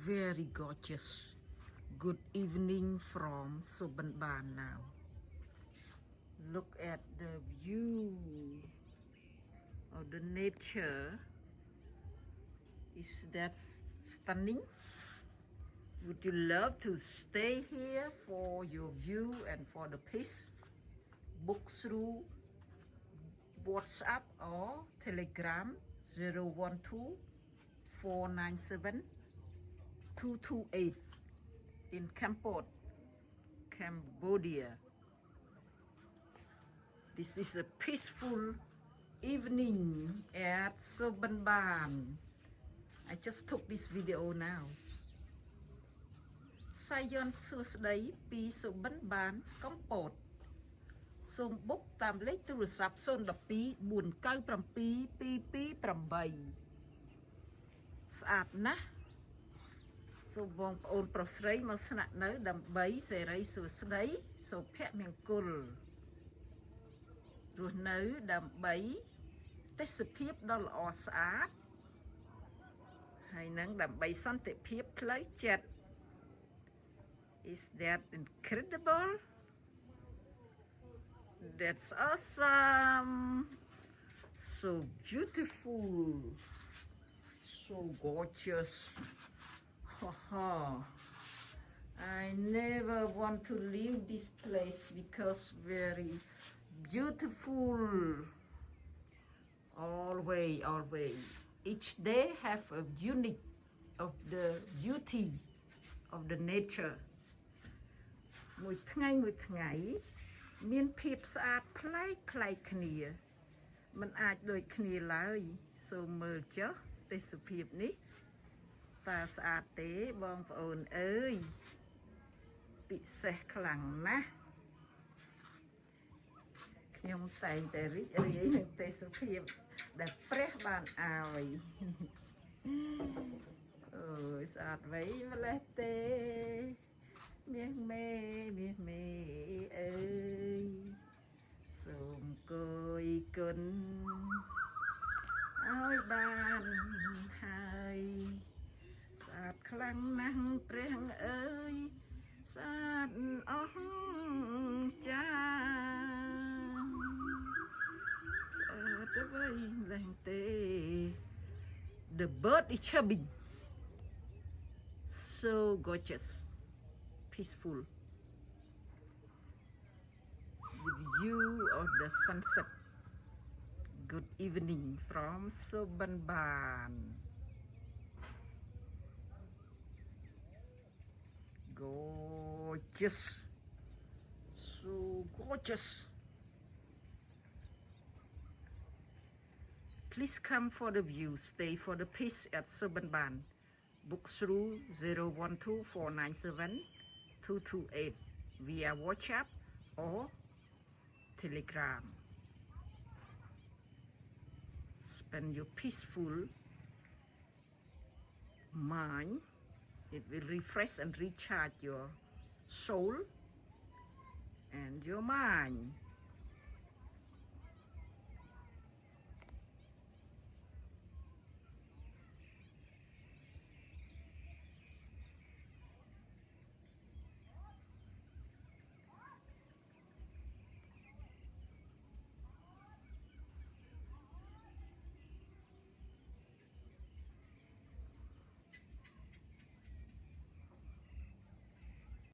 Very gorgeous. Good evening from Sobanban now. Look at the view of the nature. Is that stunning? Would you love to stay here for your view and for the peace? Book through WhatsApp or Telegram 012-497-228 in Cambodia. This is a peaceful evening at Sobanban. I just took this video now. សាយ័ន្តសួស្តីពីសុបិនបានកំពតសូមបុកតាមលេខទូរស័ព្ទ 012 497 2228 ស្អាតណាស់សូមបងប្អូនប្រុសស្រីមកស្នាក់នៅដើម្បីសេរីសួស្តីសុភមង្គលរស់នៅដើម្បីទេសភាពដ៏ល្អស្អាតហើយនឹងដើម្បីសន្តិភាពផ្លូវចិត្ត Is that incredible? That's awesome. So beautiful. So gorgeous. Haha. I never want to leave this place because very beautiful. Always. Each day have a unique of the beauty of the nature. មួយថ្ងៃមានភាពស្អាតប្លែកគ្នាมันអាចដូចគ្នាឡើយសូមមើលចុះទេសភាពនេះតើស្អាតទេបងប្អូនអើយពិសេសខ្លាំងណាស់ខ្ញុំតែងតែរីករាយនឹងទេសភាពដែលព្រះបានឲ្យអូយស្អាតវៃម្លេះទេមាសមេអើយសូមគយគុណឲ្យបានហើយស្អាតខ្លាំងណាស់ព្រះអើយស្អាតអស្ចារ្យស្អាតអ្វីឡើងទេ The bird is chirping so gorgeous peaceful with view of the sunset. Good evening from Sobanban. Gorgeous, so gorgeous. Please come for the view, stay for the peace at Sobanban. Book through 012-497-228 via WhatsApp or Telegram. Spend your peaceful mind. It will refresh and recharge your soul and your mind.